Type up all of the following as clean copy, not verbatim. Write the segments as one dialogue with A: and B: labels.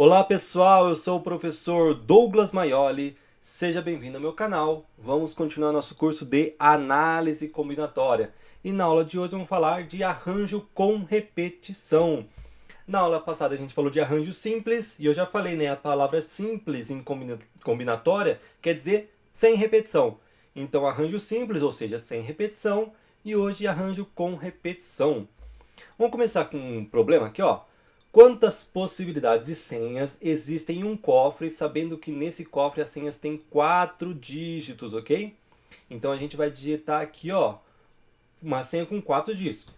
A: Olá pessoal, eu sou o professor Douglas Maioli, seja bem-vindo ao meu canal. Vamos continuar nosso curso de análise combinatória. E na aula de hoje vamos falar de arranjo com repetição. Na aula passada a gente falou de arranjo simples e eu já falei, né? A palavra simples em combinatória quer dizer sem repetição. Então arranjo simples, ou seja, sem repetição, e hoje arranjo com repetição. Vamos começar com um problema aqui, ó. Quantas possibilidades de senhas existem em um cofre, sabendo que nesse cofre as senhas têm 4 dígitos, ok? Então a gente vai digitar aqui, ó, uma senha com 4 dígitos.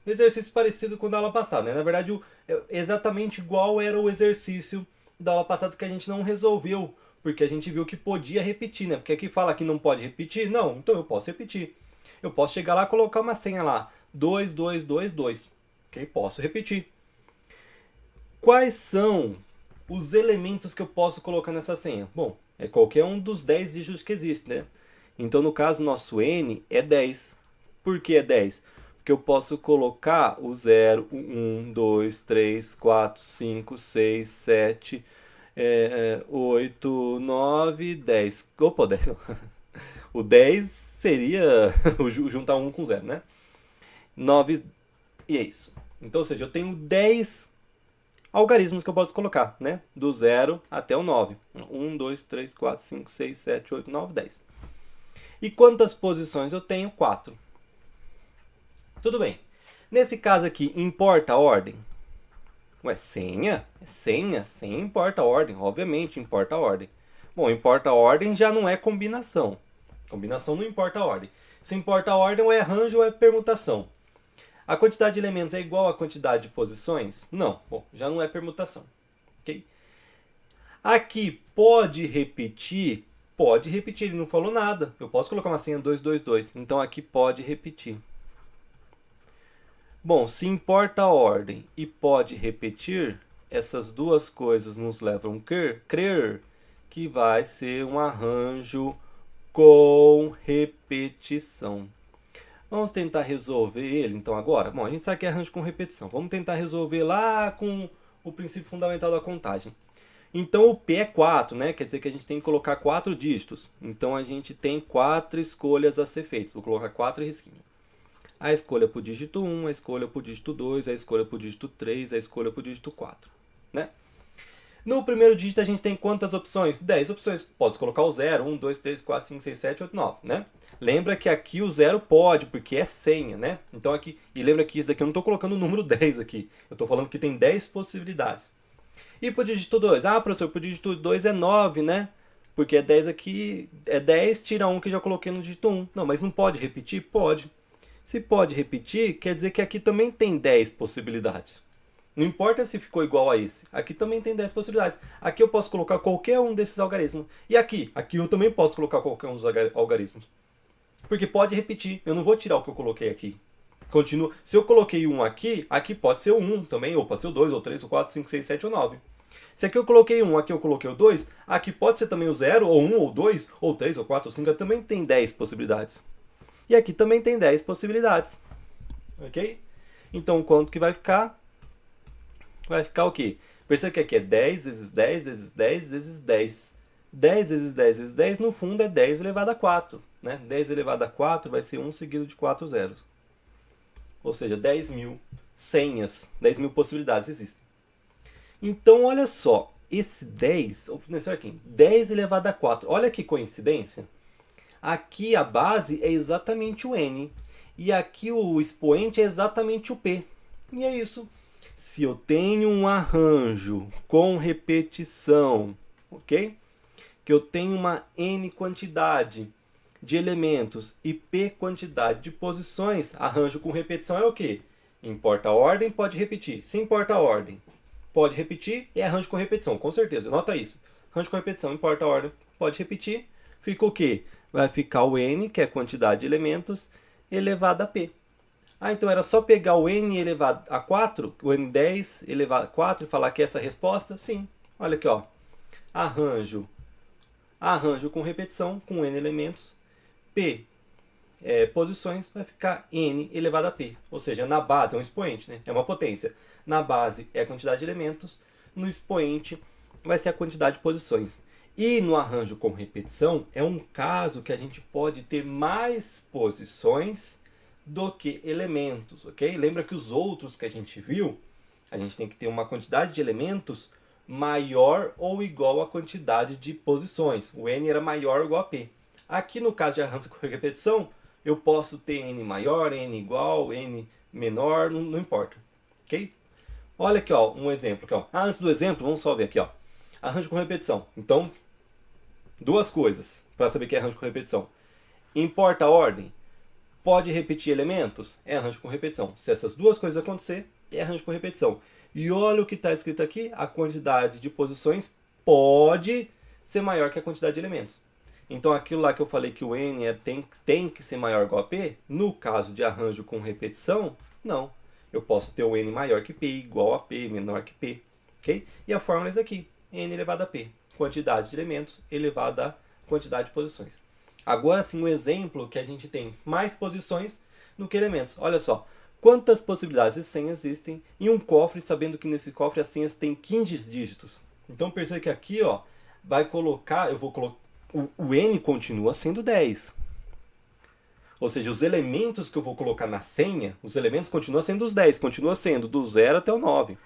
A: Exercício parecido com o da aula passada, né? Na verdade, exatamente igual era o exercício da aula passada que a gente não resolveu, porque a gente viu que podia repetir, né? Porque aqui fala que não pode repetir, não, então eu posso repetir. Eu posso chegar lá e colocar uma senha lá, 2222, ok? Posso repetir. Quais são os elementos que eu posso colocar nessa senha? Bom, é qualquer um dos 10 dígitos que existe, né? Então, no caso, nosso N é 10. Por que é 10? Porque eu posso colocar o 0, o 1, 2, 3, 4, 5, 6, 7, 8, 9, 10. Opa, 10 não. O 10 seria juntar 1 com 0, né? 9, e é isso. Então, ou seja, eu tenho 10 algarismos que eu posso colocar, né? Do 0 até o 9. 1, 2, 3, 4, 5, 6, 7, 8, 9, 10. E quantas posições eu tenho? 4. Tudo bem. Nesse caso aqui, importa a ordem? Ué, senha? É senha? Senha importa a ordem. Obviamente, importa a ordem. Bom, importa a ordem já não é combinação. Combinação não importa a ordem. Se importa a ordem, ou é arranjo ou é permutação. A quantidade de elementos é igual à quantidade de posições? Não. Bom, já não é permutação. Ok? Aqui, pode repetir? Pode repetir, ele não falou nada. Eu posso colocar uma senha 222. Então, aqui pode repetir. Bom, se importa a ordem e pode repetir, essas duas coisas nos levam a crer que vai ser um arranjo com repetição. Vamos tentar resolver ele, então, agora? Bom, a gente sabe que é arranjo com repetição. Vamos tentar resolver lá com o princípio fundamental da contagem. Então, o P é 4, né? Quer dizer que a gente tem que colocar 4 dígitos. Então, a gente tem 4 escolhas a ser feitas. Vou colocar 4 risquinhos. A escolha para o dígito 1, a escolha para o dígito 2, a escolha para o dígito 3, a escolha para o dígito 4, né? No primeiro dígito a gente tem quantas opções? 10 opções. Posso colocar o 0, 1, 2, 3, 4, 5, 6, 7, 8, 9, né? Lembra que aqui o 0 pode, porque é senha, né? Então aqui, e lembra que isso daqui eu não estou colocando o número 10 aqui. Eu estou falando que tem 10 possibilidades. E para o dígito 2? Ah, professor, para o dígito 2 é 9, né? Porque é 10 aqui, é 10, tira 1 que eu já coloquei no dígito 1. Não, mas não pode repetir? Pode. Se pode repetir, quer dizer que aqui também tem 10 possibilidades. Não importa se ficou igual a esse. Aqui também tem 10 possibilidades. Aqui eu posso colocar qualquer um desses algarismos. E aqui? Aqui eu também posso colocar qualquer um dos algarismos. Porque pode repetir. Eu não vou tirar o que eu coloquei aqui. Continua. Se eu coloquei um aqui, aqui pode ser o 1 também. Ou pode ser o 2, ou 3, ou 4, 5, 6, 7 ou 9. Se aqui eu coloquei um, aqui eu coloquei o 2, aqui pode ser também o 0, ou 1, ou 2, ou 3, ou 4, ou 5. Também tem 10 possibilidades. E aqui também tem 10 possibilidades. Ok? Então, quanto que vai ficar? Vai ficar o quê? Perceba que aqui é 10 vezes 10 vezes 10 vezes 10. 10 vezes 10 vezes 10, no fundo, é 10 elevado a 4. Né? 10 elevado a 4 vai ser 1 seguido de 4 zeros. Ou seja, 10 mil senhas, 10 mil possibilidades existem. Então, olha só. Esse 10, aqui, 10 elevado a 4. Olha que coincidência. Aqui a base é exatamente o N. E aqui o expoente é exatamente o P. E é isso. Se eu tenho um arranjo com repetição, ok? Que eu tenho uma N quantidade de elementos e P quantidade de posições, arranjo com repetição é o quê? Importa a ordem, pode repetir. Se importa a ordem, pode repetir, é arranjo com repetição, com certeza. Nota isso. Arranjo com repetição, importa a ordem, pode repetir. Fica o quê? Vai ficar o N, que é a quantidade de elementos, elevado a P. Ah, então era só pegar o N elevado a 4, o N10 elevado a 4 e falar que é essa a resposta? Sim. Olha aqui, ó. Arranjo com repetição, com N elementos, P posições, vai ficar N elevado a P. Ou seja, na base é um expoente, né? É uma potência. Na base é a quantidade de elementos, no expoente vai ser a quantidade de posições. E no arranjo com repetição é um caso que a gente pode ter mais posições do que elementos, ok? Lembra que os outros que a gente viu, a gente tem que ter uma quantidade de elementos maior ou igual à quantidade de posições. O n era maior ou igual a p. Aqui no caso de arranjo com repetição, eu posso ter n maior, n igual, n menor, não importa, ok? Olha aqui, ó, um exemplo. Aqui, ó. Antes do exemplo, vamos só ver aqui. Ó. Arranjo com repetição. Então, duas coisas para saber que é arranjo com repetição. Importa a ordem? Pode repetir elementos? É arranjo com repetição. Se essas duas coisas acontecer, é arranjo com repetição. E olha o que está escrito aqui. A quantidade de posições pode ser maior que a quantidade de elementos. Então, aquilo lá que eu falei que o n tem que ser maior ou igual a p, no caso de arranjo com repetição, não. Eu posso ter o n maior que p, igual a p, menor que p. Okay? E a fórmula é essa daqui. N elevado a p. Quantidade de elementos elevada a quantidade de posições. Agora sim, um exemplo que a gente tem mais posições do que elementos. Olha só. Quantas possibilidades de senha existem em um cofre, sabendo que nesse cofre as senhas têm 15 dígitos. Então perceba que aqui, ó, vai colocar, eu vou colocar, o n continua sendo 10. Ou seja, os elementos que eu vou colocar na senha, os elementos continuam sendo os 10, continua sendo do 0 até o 9.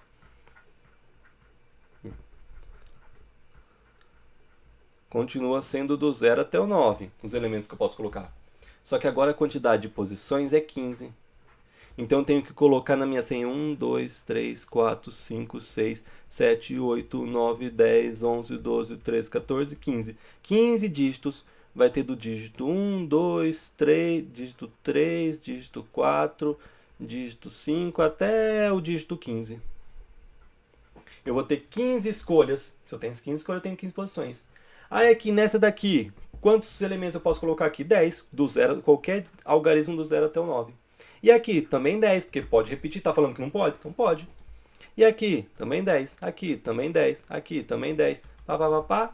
A: Continua sendo do 0 até o 9, os elementos que eu posso colocar. Só que agora a quantidade de posições é 15. Então eu tenho que colocar na minha senha 1, 2, 3, 4, 5, 6, 7, 8, 9, 10, 11, 12, 13, 14, 15. 15 dígitos vai ter do dígito 1, 2, 3, dígito 3, dígito 4, dígito 5 até o dígito 15. Eu vou ter 15 escolhas. Se eu tenho 15 escolhas, eu tenho 15 posições. Aí aqui nessa daqui, quantos elementos eu posso colocar aqui? 10. Do zero, qualquer algarismo do 0 até o 9. E aqui também 10, porque pode repetir. Tá falando que não pode? Então pode. E aqui também 10. Aqui também 10. Aqui também 10.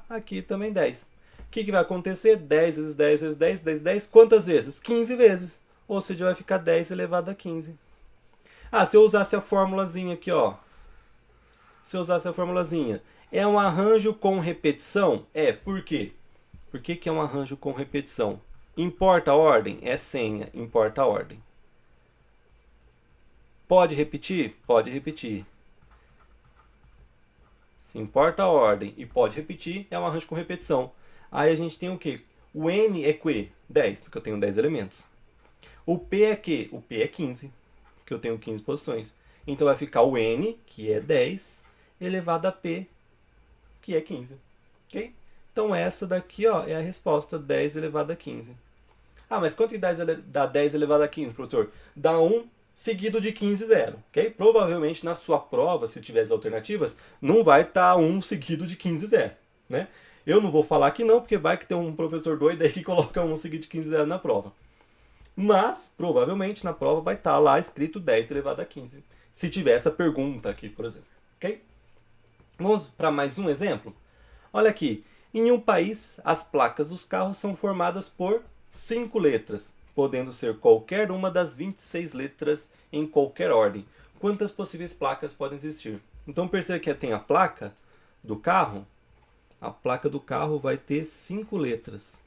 A: Aqui também 10. O que vai acontecer? 10 vezes 10 vezes 10, 10, 10. Quantas vezes? 15 vezes. Ou seja, vai ficar 10 elevado a 15. Ah, se eu usasse a formulazinha aqui, ó. Se eu usasse a formulazinha. É um arranjo com repetição? É. Por quê? Por que é um arranjo com repetição? Importa a ordem? É senha. Importa a ordem. Pode repetir? Pode repetir. Se importa a ordem e pode repetir, é um arranjo com repetição. Aí a gente tem o quê? O n é quê? 10, porque eu tenho 10 elementos. O p é quê? O p é 15, porque eu tenho 15 posições. Então vai ficar o n, que é 10, elevado a p, que é 15. Ok? Então essa daqui, ó, é a resposta, 10 elevado a 15. Ah, mas quanto que dá 10 elevado a 15, professor? Dá 1 seguido de 15, 0. Okay? Provavelmente na sua prova, se tiver as alternativas, não vai estar 1 seguido de 15, 0. Né? Eu não vou falar que não, porque vai que tem um professor doido aí que coloca 1 seguido de 15, 0 na prova. Mas, provavelmente, na prova vai estar lá escrito 10 elevado a 15. Se tiver essa pergunta aqui, por exemplo. Okay? Vamos para mais um exemplo? Olha aqui. Em um país, as placas dos carros são formadas por 5 letras, podendo ser qualquer uma das 26 letras em qualquer ordem. Quantas possíveis placas podem existir? Então perceba que tem a placa do carro. A placa do carro vai ter 5 letras.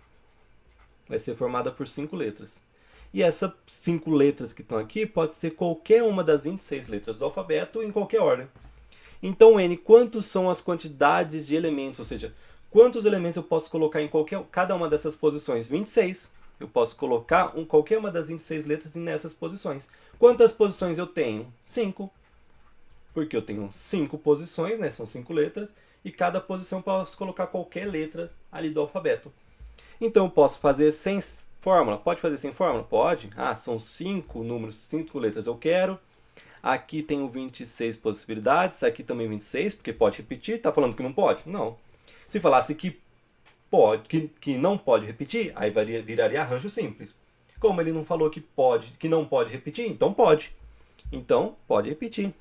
A: Vai ser formada por 5 letras. E essas 5 letras que estão aqui pode ser qualquer uma das 26 letras do alfabeto em qualquer ordem. Então, N, quantos são as quantidades de elementos? Ou seja, quantos elementos eu posso colocar em cada uma dessas posições? 26. Eu posso colocar qualquer uma das 26 letras nessas posições. Quantas posições eu tenho? 5. Porque eu tenho 5 posições, né? São 5 letras. E cada posição eu posso colocar qualquer letra ali do alfabeto. Então eu posso fazer sem fórmula. Pode fazer sem fórmula? Pode. Ah, são 5 números, 5 letras eu quero. Aqui tenho 26 possibilidades. Aqui também 26, porque pode repetir. Tá falando que não pode? Não. Se falasse que pode, que não pode repetir, aí viraria arranjo simples. Como ele não falou que não pode repetir, então pode. Então, pode repetir.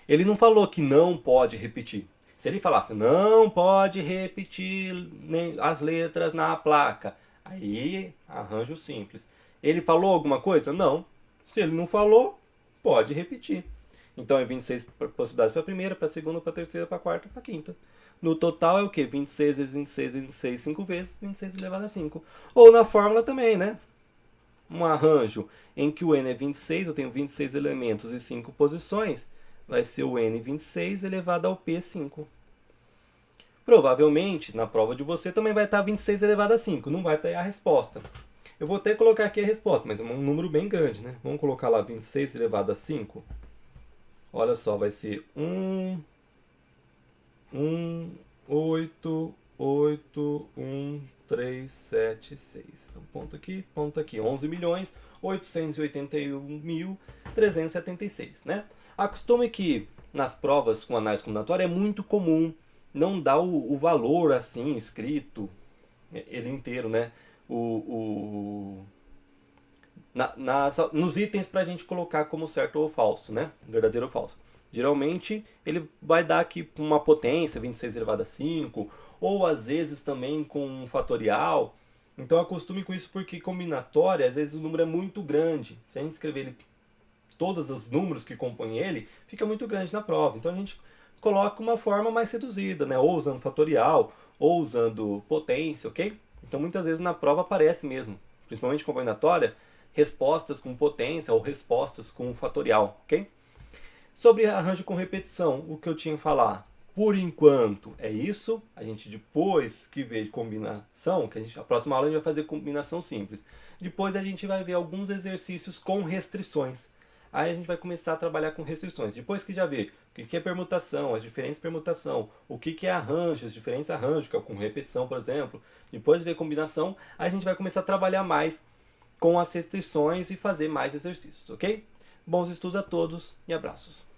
A: Ele não falou que não pode repetir. Se ele falasse, não pode repetir as letras na placa, aí, arranjo simples. Ele falou alguma coisa? Não. Se ele não falou, pode repetir. Então é 26 possibilidades para a primeira, para a segunda, para a terceira, para a quarta, para a quinta. No total é o quê? 26 vezes 26 vezes 26, 5 vezes, 26 elevado a 5. Ou na fórmula também, né? Um arranjo em que o n é 26, eu tenho 26 elementos e 5 posições, vai ser o n 26 elevado ao p 5. Provavelmente, na prova de você, também vai estar 26 elevado a 5, não vai ter a resposta. Eu vou até colocar aqui a resposta, mas é um número bem grande, né? Vamos colocar lá 26 elevado a 5. Olha só, vai ser 8, 1, 3, 7, 6. Então, ponto aqui, 11.881.376, né? Acostume que nas provas com análise combinatória é muito comum não dar o valor assim escrito, ele inteiro, né? Nos itens para a gente colocar como certo ou falso, né? Verdadeiro ou falso. Geralmente ele vai dar aqui uma potência, 26 elevado a 5, ou às vezes também com um fatorial. Então acostume com isso porque combinatória, às vezes o número é muito grande. Se a gente escrever ele, todos os números que compõem ele, fica muito grande na prova. Então a gente coloca uma forma mais reduzida, né? Ou usando fatorial, ou usando potência, ok? Então muitas vezes na prova aparece mesmo, principalmente combinatória, respostas com potência ou respostas com fatorial, ok? Sobre arranjo com repetição, o que eu tinha que falar, por enquanto, é isso. A gente depois que vê combinação, a próxima aula a gente vai fazer combinação simples. Depois a gente vai ver alguns exercícios com restrições. Aí a gente vai começar a trabalhar com restrições. Depois que já vê o que é permutação, as diferentes permutação, o que é arranjo, as diferentes arranjos, que é com repetição, por exemplo. Depois de ver combinação, a gente vai começar a trabalhar mais com as restrições e fazer mais exercícios, ok? Bons estudos a todos e abraços.